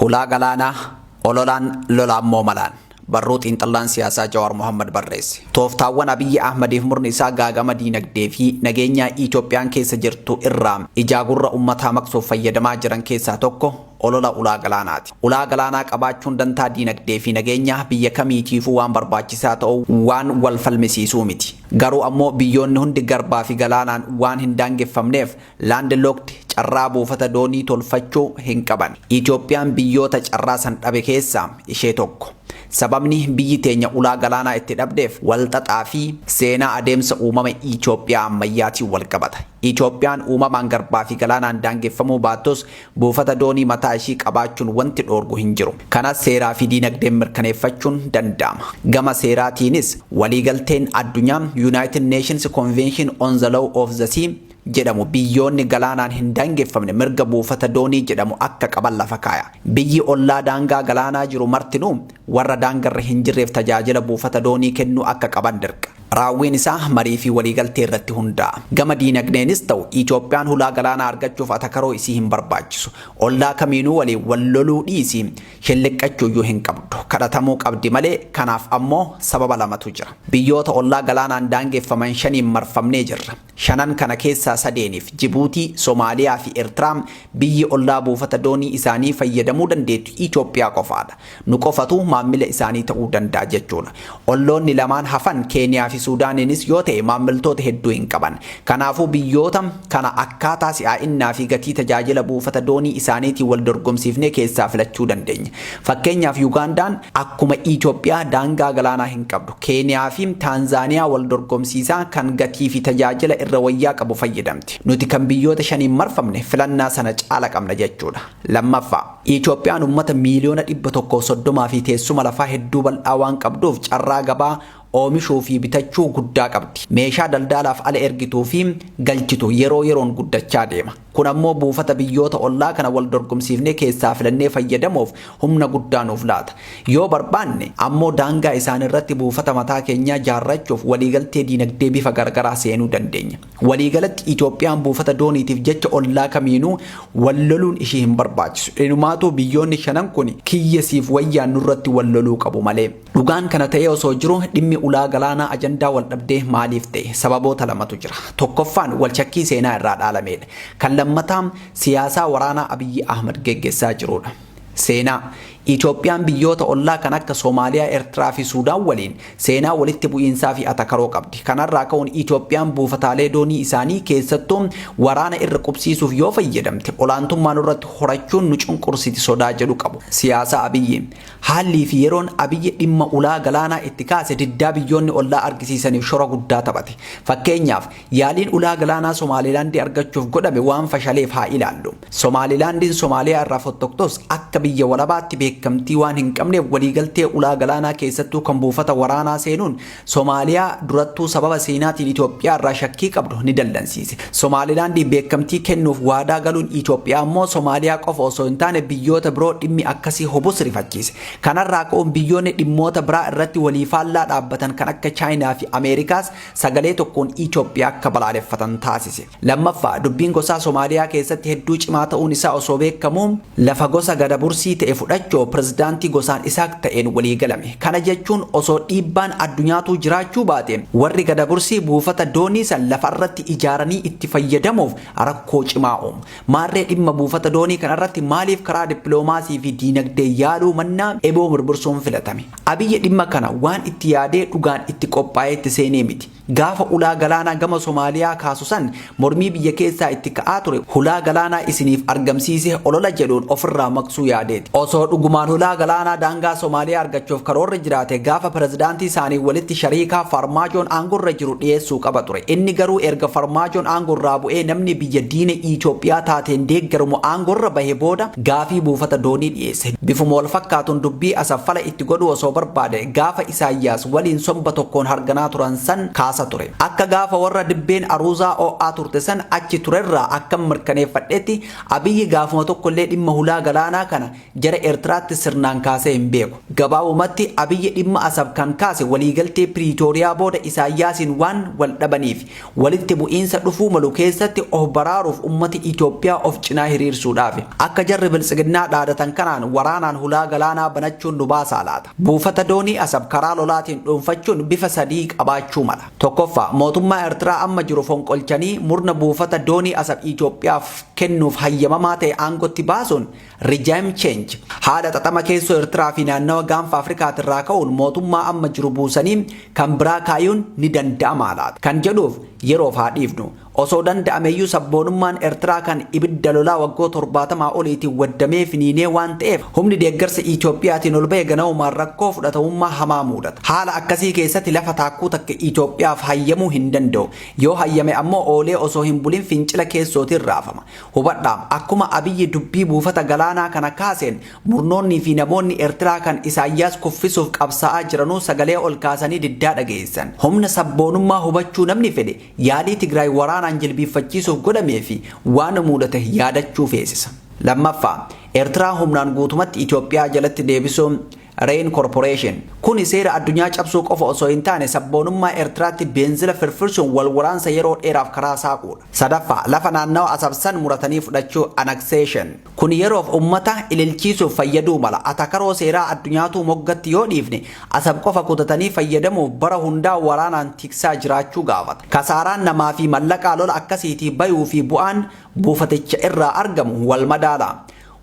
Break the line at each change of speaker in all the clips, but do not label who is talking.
Hulaa Galaanaa, ololaan, lolaan moomalaan. Barruut intallaan siyaasaa Jawaar Mohammad barreesse. Tooftaawwan Abiyyi Ahmadiif murni isaa gaagama diinagdee fi nageenya Itoophiyaan keessa jirtu irraa ijaa gurra uummataa maqsuuf fayyadamaa jiran keessaa tokko olola ulaa galaanaati. Ulaa galaanaa qabaachuun dantaa diinagdee fi nageenya biyya kamiitiifuu waan barbaachisaa ta'u waan wal falmisiisuu miti. Garuu ammoo biyyoonni hundi garbaa fi galaanaan waan hin daangeffamneef landlocked carraa buufata doonii tolfachuu hin qaban. Itoophiyaan biyyoota carraa san dhabe keessaa ishee tokko. Sababni biyyi teenya ulaa galaanaa itti dhabdeef walxaxaa fi seenaa adeemsa uumama Itoophiyaa ammayyaatiin wal qabata. Itoophiyaan uumamaan garbaa fi galaanaan daangeffamuu baattus buufata doonii mataa ishii qabaachuun wanti dhoorgu hin jiru. Kanas seeraa fi diinagdeen mirkaneeffachuun danda'ama. Gama seeraatiinis waliigalteen addunyaa United Nations Convention on the Law of the Sea jedhamu biyyoonni galaanaan hin daangeffamne mirga buufata doonii jedhamu akka qaban lafa kaaya. Biyyi ollaa daangaa galaanaa jiru martinuu warra daangarra hin jirreef tajaajila buufata doonii kennuu akka qaban dirqa. Raawwiin isaa marii fi waliigaltee irratti hundaa'a. Gama diinagdeenis ta'u Itoophiyaan hulaa galaanaa argachuuf atakaroo isii hin barbaachisu. Ollaa kamiinuu waliin wal loluu dhiisii shilliqqachuuyyuu hin qabdu. Kadhatamuu qabdi malee kanaaf ammoo sababa lamatu jira. Biyyoota ollaa galaanaan daangeffaman shaniin marfamnee jirra. Shanan kana keessaa sadeeniif Jibuutii, Somaaliyaa fi Eertiraan biyyi ollaa buufata doonii isaanii fayyadamuu dandeettu Itoophiyaa qofaadha. Nu qofatu maammila isaanii ta'uu danda'a jechuudha. Olloonni lamaan hafan Keeniyaa fi Suudaaniinis yoo ta'e maammiltoota hedduu hin qaban. Kanaafuu biyyoota kana akkaataa si'aa'innaa fi gatii tajaajila buufata doonii isaaniitiin wal dorgomsiifnee keessaa filachuu dandeenya. Fakkeenyaaf Yugaandaan akkuma Itoophiyaa daangaa galaanaa hin qabdu. Keeniyaa fi Taanzaaniyaa wal dorgomsiisaa kan gatii fi tajaajila irra wayyaa qabu fayyadamti. Nuti kan biyyoota shaniin marfamne filannaa sana caala qabna jechuudha. Lammaffaa Itoophiyaan uummata miiliyoona 130 fi teessuma lafaa hedduu bal'aa waan qabduuf carraa gabaa oomishuu fi bitachuu guddaa qabdi. Meeshaa daldalaaf ala ergituu fi galchitu yeroo yeroon guddachaa deema. Kun ammoo buufata biyyoota ollaa kana wal dorgomsiifnee keessaa filannee fayyadamuuf humna guddaa nuuf laata. Yoo barbaanne ammoo daangaa isaan irratti buufata mataa keenyaa jaarrachuuf waliigaltee diinagdee bifa gargaraa seenuu dandeenya. Waliigalatti Itoophiyaan buufata dooniitiif jecha ollaa kamiinuu wal loluun ishii hin barbaachisu. Dhumaatu biyyoonni shanan kun kiyyasiif wayyaan nurratti wal loluu qabu malee. Dhugaan kana ta'ee osoo jiru dhimmi ulaa galaanaa ajandaa wal dhabdee maaliif ta'e sababoota lamatu jira. Tokkoffaan wal shakkii seenaa irraa dhaalameedha. Kan lammataan siyaasaa waraanaa Abiyyi Ahmad geggeessaa jirudha. Seenaa Itoophiyaan biyyoota ollaa kan akka Somaaliyaa, Eertiraa fi Suudaan waliin seenaa walitti bu'iinsaa fi atakaroo qabdi. Kanarraa ka'uun Itoophiyaan buufataalee doonii isaanii keessattuu waraana irra qubsiisuuf yoo fayyadamte olaantummaan irratti horachuun nu cunqursiti sodaa jedhu qabu. Siyaasa Abiyyi haalli fi yeroon Abiyyi dhimma ulaa galaanaa itti kaase diddaa biyyoonni ollaa argisiisaniif shora guddaa taphate. Fakkeenyaaf yaaliin ulaa galaanaa Somaalilaandii argachuuf godhame waan fashaleef haa ilaallu. Somaalilaandiin Somaaliyaa irraa fottoktos akka biyya walabaatti beekamtii waan hin qabneef waliigaltee ulaa galaanaa keessattuu kan buufata waraanaa seenuun Somaaliyaa durattuu sababa seenaatiin Itoophiyaa irraa shakkii qabdu ni dallansiise. Somaalilaandii beekamtii kennuuf waadaa galuun Itoophiyaa ammoo Somaaliyaa qofa osoo hin taane biyyoota biroo dhimmi akkasii hobus rifachiise. Kanarraa ka'uun biyyoonni dhimmoota biraa irratti walii faallaa dhaabbatan kan akka Chaayinaa fi Ameerikaas sagalee tokkoon Itoophiyaa akka balaaleffatan taasise. Lammaffaa dubbiin gosaa Somaaliyaa keessatti hedduu cimaa ta'uun isaa osoo beekamuu lafa gosa gadabursii ta'e fudhachuu pirezidaantii gosaan isaa ta'een walii galame. Kana jechuun osoo dhiibbaan addunyaatu jiraachuu baate warri gadabursii buufata doonii san lafa irratti ijaaranii itti fayyadamuuf rakkoo cimaa uumu. Maarree dhimma buufata doonii kanarratti maaliif karaa dippiloomaasii fi diinagdee yaaluu mannaa eboo mirmirsuun filatame? Abiyyi dhimma kana waan itti yaadee dhugaan itti qophaa'eetti seenee miti. Gaafa ulaa galaanaa gama Somaaliyaa kaasu san mormii biyya keessaa itti ka'aa ture hulaa galaanaa isiniif argamsiise olola jedhuun ofirraa maqsuu yaadeeti. Osoo dhugumaan hulaa galaanaa daangaa Somaaliyaa argachuuf karoorri jiraate gaafa pirezidaantii isaanii walitti shariikaa Farmaajoon aangorra jiru dhiyeessuu qaba ture. Inni garuu erga Farmaajoon aangorraa bu'ee namni biyya diina Itoophiyaa taateen deeggaramu aangorra bahe booda gaafii buufata doonii dhiyeesse. Bifuma wal fakkaatuun dubbii asaffala itti godhu osoo barbaade gaafa Isaayyaas waliin somba tokkoon harganaa turan san kaasa ture. Akka gaafa warra dibbeen aruuzaa o'aa turte san achi turerraa akka mirkaneeffadhetti Abiyyi gaafuma tokkollee dhimma hulaa galaanaa kana kana jara Eertiraatti sirnaan kaasee hin beeku. Gabaabumatti Abiyyi dhimma Asab kan kaase waliigaltee Piriitooriyaa booda Isaayyaasiin waan wal dhabaniif walitti bu'iinsa dhufuu malu keessatti of baraaruuf ummati Itoophiyaa of cinaa hiriirsuudhaaf akka jarri biltsiginnaa dhaadatan kanaan waraanaan hulaa galaanaa banachuun nu baasaa laata. Buufata doonii Asab karaa lolaatiin dhuunfachuun bifa sadii qabaachuu mala. Tokkoffaa mootummaa Eertiraa amma jiru fonqolchanii murna buufata doonii Asab Itoophiyaaf kennuuf hayyamamaa ta'e aangotti baasuun regime change. Haala xaxama keessoo Eertiraa fi naannawa gaanfa Afrikaatirraa ka'uun mootummaa amma jiru buusanii kan biraa kaayuun ni danda'ama laata. Kan jedhuuf yeroof haa dhiifnu. Osoo danda'ameyyuu sabboonummaan Eertiraa kan ibidda lolaa waggoota 70 oliitiin waddamee finiinee waan ta'eef humni deeggarsa Itoophiyaatiin ol ba'e ganamumaan rakkoo fudhatamummaa hamaa mudata. Haala akkasii keessatti lafa taakkuu takka Itoophiyaaf hayyamuu hin danda'u. Yoo hayyame ammoo oolee osoo hin bulin fincila keessootiin raafama. Hubadhaa akkuma Abiyyi dubbii buufata galaanaa kana kaaseen murnoonnii fi namoonni Eertiraa kan Isaayyaas kuffisuuf qabsaa'aa jiranuu sagalee ol kaasanii diddaa dhageessan. Humna sabboonummaa hubachuu namni fedhe yaalii Tigraay waraanaan jilbiiffachiisuuf godhamee fi waan mudate yaadachuu feesisa. Lammaffaa Eertiraa humnaan guutumatti Itoophiyaa jalatti deebisuun Rain Corporation kun seera addunyaa cabsuu qofa osoo hin taane sabboonummaa Eertiraatti beenzila firfirsuun wal waraansa yeroo dheeraaf karaa saaquudha. Sadaffaa lafa naannawa Asabsan muratanii fudhachuu annexation kun yeroof ummata ililchiisuuf fayyaduu mala. Atakaroo seeraa addunyaatu moggatti yoo dhiifne Asab qofa kutatanii fayyadamuuf bara hundaa waraanaan tiksaa jiraachuu gaafata. Kasaaraan namaa fi mallaqaa lola akkasiitii bayuu fi bu'aan buufaticha irraa argamu wal madaala.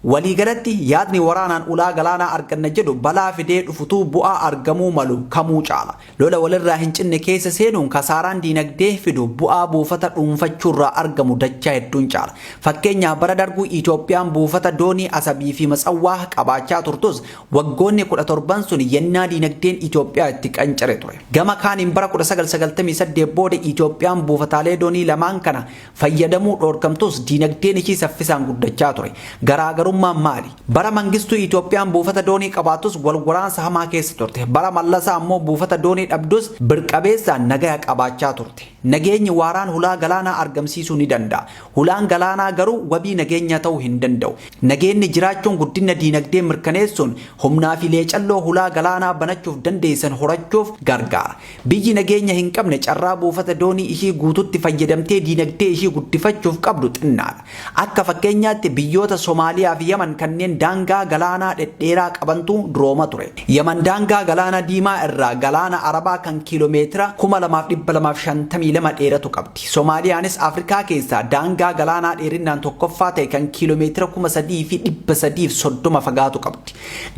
Waliigalatti yaadni waraanaan ulaa galaanaa arganna jedhu balaa fidee dhufutuu bu'aa argamuu malu kamuu caala. Lola walirraa hin cinne keessa seenuun kasaaraan diinagdee fidu bu'aa buufata dhuunfachuurraa argamu dachaa hedduun caala. Fakkeenyaaf bara darbuu Itoophiyaan buufata doonii Asabii fi Matsawwaa qabaachaa turtus waggoonni 17 sun yennaa diinagdeen Itoophiyaa itti qancare ture. Gama kaaniin bara 1998 booda Itoophiyaan buufataalee doonii lamaan kana fayyadamuu dhoorkamtus diinagdeen ishii saffisaan guddachaa ture. Garaagarummaan maali? Bara mangistuu Itoophiyaan buufata doonii qabaatus wal waraansa hamaa keessa turte. Bara Mallasaa ammoo buufata doonii dhabdus birqabeessaan nagaya qabaachaa turte. Nageenyi waaraan hulaa galaanaa argamsiisuu ni danda'a. Hulaan galaanaa garuu wabii nageenya ta'uu hin danda'u. Nageenyi jiraachuun guddina diinagdee mirkaneessuun humnaa fi leecalloo hulaa galaanaa banachuuf dandeessan horachuuf gargaara. Biyyi nageenya hin qabne carraa buufata doonii ishii guututti fayyadamtee diinagdee ishii guddifachuuf qabdu xinnaadha. Akka fakkeenyaatti biyyoota Somaaliyaa fi Yaman kanneen daangaa galaanaa dhedheeraa qabantu durooma ture. Yaman daangaa galaana diimaa irraa galaana Arabaa kan kiiloomeetira 2252 dheeratu qabdi. Soomaaliyaanis Afrikaa keessaa daangaa galaanaa dheerinaan tokkoffaa ta'e kan kiiloomeetira 3330 fagaatu qabdi.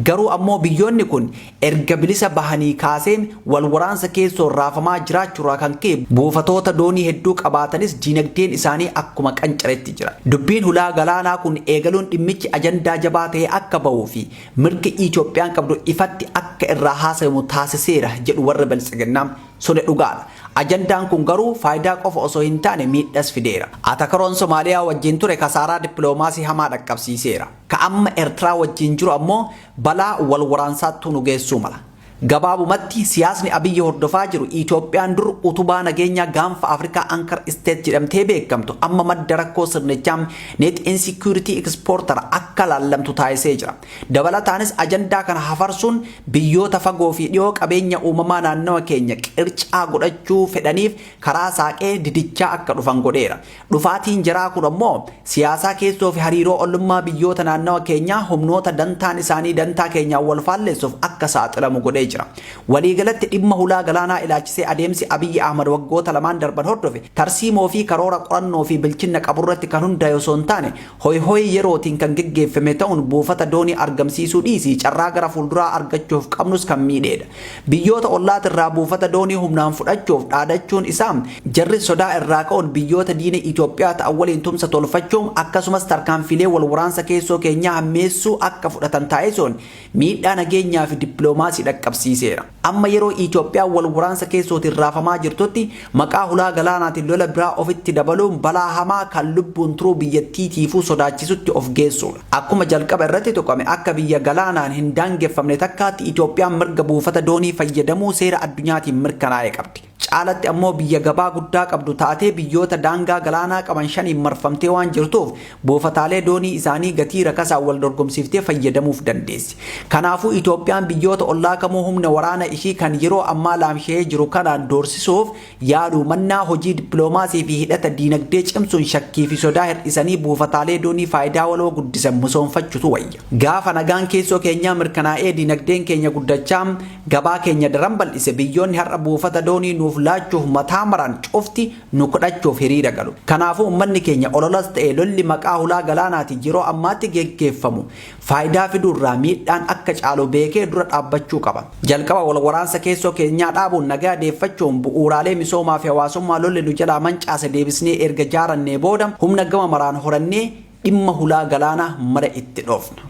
Garuu ammoo biyyoonni kun erga bilisa bahanii kaasee wal waraansa keessoo raafamaa jiraachuurraa kan ka'e buufatoota doonii hedduu qabaatanis diinagdeen isaanii akkuma qancaretti jira. Dubbiin hulaa galaanaa kun eegaluun dhimmichi ajandaa jabaa ta'e akka bahuu fi mirga Itoophiyaan qabdu ifatti akka irraa haasawamu taasiseera jedhu warra biltsiginnaa. Sune dhugaadha. Ajandaan kun garuu faayidaa qofa osoo hin taane miidhas fideera. Atakaroon Somaaliyaa wajjin ture kasaaraa dippiloomaasii hamaa dhaqqabsiiseera. Ka amma Eertiraa wajjin jiru ammoo balaa wal waraansaatti nu geessuu mala. Gabaabumatti siyaasni Abiyyi hordofaa jiru Itoophiyaan dur utubaa nageenya gaanfa Afrikaa Anchor State jedhamtee beekamtu amma madda rakkoo sirnichaa net insecurity exporter akka laallamtu taasisee jira. Dabalataanis ajandaa kana hafarsuun biyyoota fagoo fi dhiyoo qabeenya uumamaa naannawa keenya qircaa godhachuu fedhaniif karaa saaqee didichaa akka dhufan godheera. Dhufaatiin jaraa kun ammoo siyaasaa keessoo fi hariiroo ollummaa biyyoota naannawa keenyaa humnoota dantaan isaanii dantaa keenyaa wal faalleessuuf akka saaxilamu godhee jira. Waliigalatti dhimma hulaa galaanaa ilaalchisee adeemsi Abiyyi Ahmad waggoota lamaan darban hordofe tarsiimoo fi karoora qorannoo fi bilchina qaburratti kan hundaa'e osoo hin taane hoy yerootiin kan geggeeffame ta'uun buufata doonii argamsiisuu dhiisii carraa gara fuulduraa argachuuf qabnus kan miidheedha. Biyyoota ollaatirraa buufata doonii humnaan fudhachuuf dhaadachuun isaa jarri sodaa irraa ka'uun biyyoota diina Itoophiyaa ta'an waliin tumsa tolfachuun akkasumas tarkaanfilee wal waraansa keessoo keenyaa hammeessuu akka fudhatan taasisuun miidhaa nageenyaa fi dippiloomaasii dhaqqabsiisa. Amma yeroo Itoophiyaan wal waraansa keessootiin raafamaa jirtutti maqaa hulaa galaanaatiin lola biraa ofitti dabaluun balaa hamaa kan lubbuun turuu biyyattiitiifuu sodaachisutti of geessuudha. Akkuma jalqaba irratti tuqame akka biyya galaanaan hin daangeffamne takkaatti Itoophiyaan mirga buufata doonii fayyadamuu seera addunyaatiin mirkanaa'e qabdi. caalatti ammoo biyya gabaa guddaa qabdu taatee biyyoota daangaa galaanaa qaban shaniin marfamtee waan jirtuuf buufataalee doonii isaanii gatii rakasaan wal dorgomsiiftee fayyadamuuf dandeessi. Kanaafuu Itoophiyaan biyyoota ollaa kamuu humna waraana ishii kan yeroo ammaa laamshee jiru kanaan doorsisuuf yaaduu mannaa hojii dippiloomaasii fi hidhata diinagdee cimsuun shakkii fi sodaa hir'isanii buufataalee doonii faayidaa waloo guddisan misoomfachuutu wayya. Gaafa nagaan keessoo keenyaa mirkanaa'ee diinagdeen keenya guddachaa gabaa keenya daran bal'ise biyyoonni har'a buufata doonii nuuf laachuuf mataa maran cufti nu kudhachuuf hiriira galu. Kanaafuu uummanni keenya ololas ta'e lolli maqaa hulaa galaanaatiin yeroo ammaatti geggeeffamu faayidaa fiduurraa miidhaan akka caalu beekee dura dhaabbachuu qaba. Jalqaba wal waraansa keessoo keenyaa dhaabuun nagaa deeffachuun bu'uuraalee misoomaa fi hawaasummaa lolli nu jalaa mancaase deebisnee erga jaarannee booda humna gama maraan horannee dhimma hulaa galaanaa mara itti dhoofna.